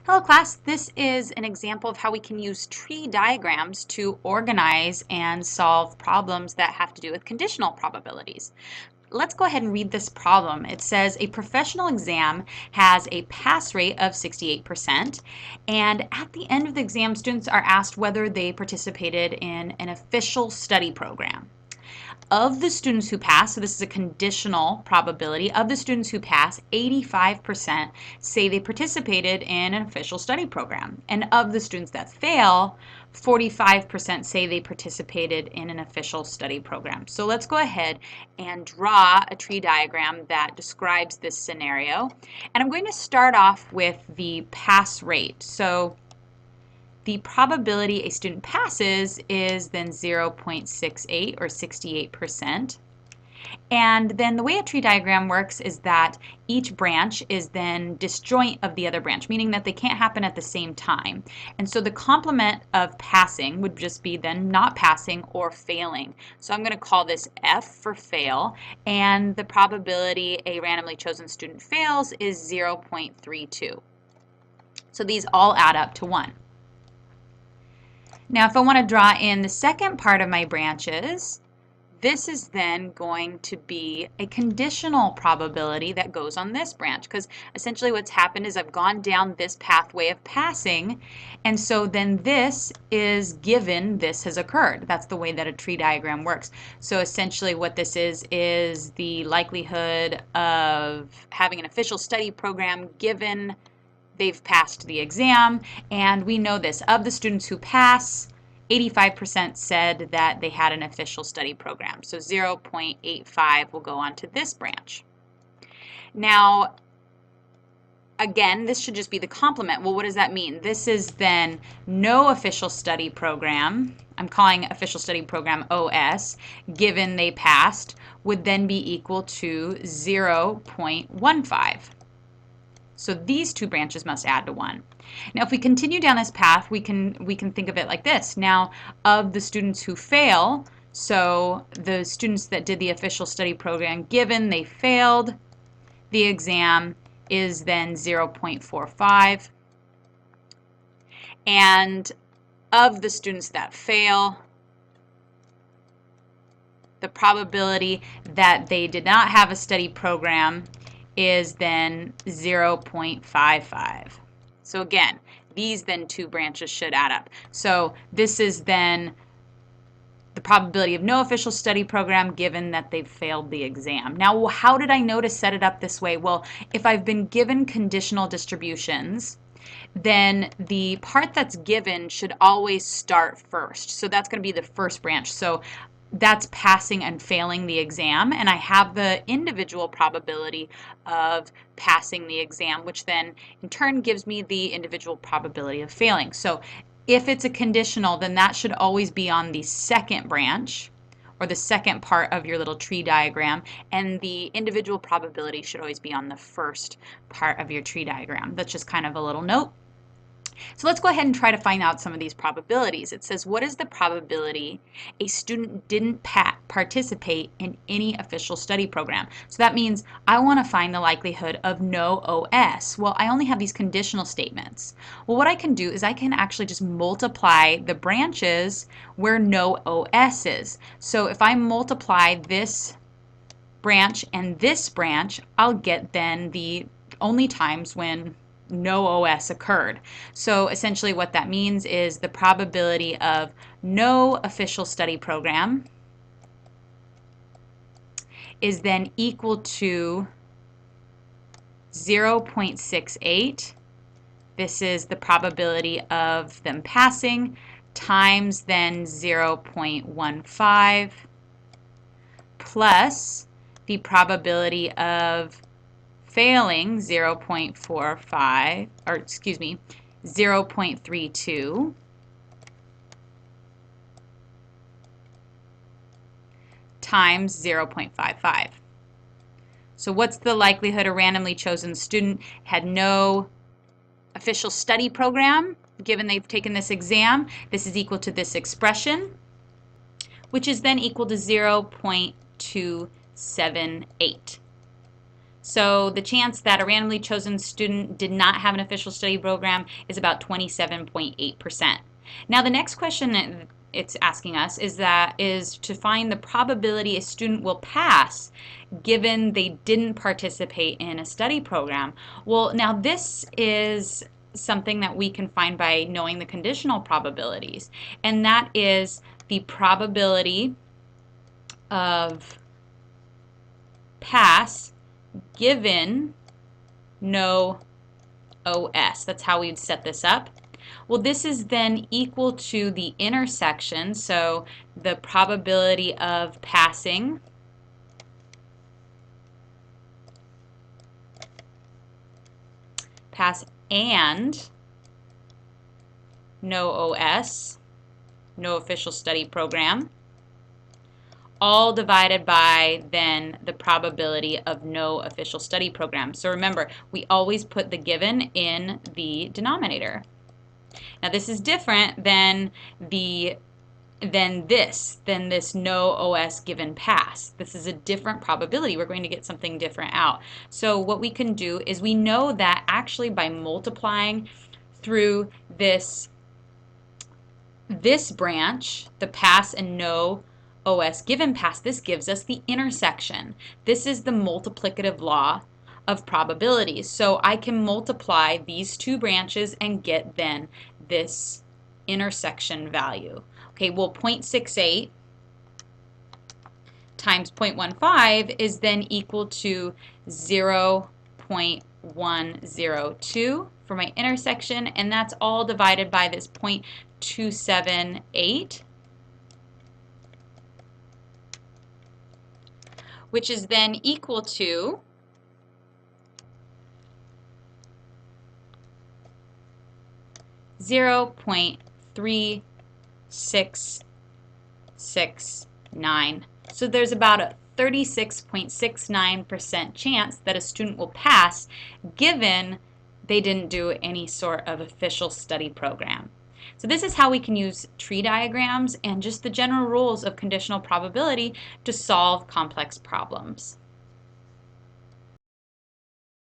Hello class, this is an example of how we can use tree diagrams to organize and solve problems that have to do with conditional probabilities. Let's go ahead and read this problem. It says a professional exam has a pass rate of 68%, and at the end of the exam, students are asked whether they participated in an official study program. Of the students who pass, so this is a conditional probability, of the students who pass, 85% say they participated in an official study program. And of the students that fail, 45% say they participated in an official study program. So let's go ahead and draw a tree diagram that describes this scenario. And I'm going to start off with the pass rate. So the probability a student passes is then 0.68 or 68%. And then the way a tree diagram works is that each branch is then disjoint of the other branch, meaning that they can't happen at the same time. And so the complement of passing would just be then not passing or failing. So I'm going to call this F for fail, and the probability a randomly chosen student fails is 0.32. So these all add up to 1. Now, if I want to draw in the second part of my branches, this is then going to be a conditional probability that goes on this branch, because essentially what's happened is I've gone down this pathway of passing, and so then this is given this has occurred. That's the way that a tree diagram works. So essentially what this is the likelihood of having an official study program given they've passed the exam, and we know this. Of the students who pass, 85% said that they had an official study program. So 0.85 will go on to this branch. Now, again, this should just be the complement. Well, what does that mean? This is then no official study program. I'm calling official study program OS, given they passed, would then be equal to 0.15. So these two branches must add to 1. Now, if we continue down this path, we can think of it like this. Now, of the students who fail, so the students that did the official study program, given they failed the exam, is then 0.45. And of the students that fail, the probability that they did not have a study program is then 0.55. So again, these then two branches should add up. So this is then the probability of no official study program given that they've failed the exam. Now, how did I know to set it up this way? Well, if I've been given conditional distributions, then the part that's given should always start first. So that's going to be the first branch. So that's passing and failing the exam, and I have the individual probability of passing the exam, which then in turn gives me the individual probability of failing. So if it's a conditional, then that should always be on the second branch or the second part of your little tree diagram, and the individual probability should always be on the first part of your tree diagram. That's just kind of a little note. So let's go ahead and try to find out some of these probabilities. It says, what is the probability a student didn't participate in any official study program? So that means I want to find the likelihood of no OS. Well, I only have these conditional statements. Well, what I can do is I can actually just multiply the branches where no OS is. So if I multiply this branch and this branch, I'll get then the only times when no OS occurred. So essentially what that means is the probability of no official study program is then equal to 0.68. This is the probability of them passing times then 0.15 plus the probability of failing 0.45, or excuse me, 0.32 times 0.55. So what's the likelihood a randomly chosen student had no official study program given they've taken this exam? This is equal to this expression, which is then equal to 0.278. So the chance that a randomly chosen student did not have an official study program is about 27.8%. Now the next question it's asking us is to find the probability a student will pass given they didn't participate in a study program. Well, now this is something that we can find by knowing the conditional probabilities, and that is the probability of pass given no OS. That's how we'd set this up. Well, this is then equal to the intersection, so the probability of passing and no OS, no official study program, all divided by then the probability of no official study program. So remember, we always put the given in the denominator. Now this is different than this no OS given pass. This is a different probability. We're going to get something different out. So what we can do is we know that actually by multiplying through this branch, the pass and no OS given pass, this gives us the intersection. This is the multiplicative law of probabilities. So I can multiply these two branches and get then this intersection value. Okay, well 0.68 times 0.15 is then equal to 0.102 for my intersection, and that's all divided by this 0.278, which is then equal to 0.3669. So there's about a 36.69% chance that a student will pass given they didn't do any sort of official study program. So this is how we can use tree diagrams and just the general rules of conditional probability to solve complex problems.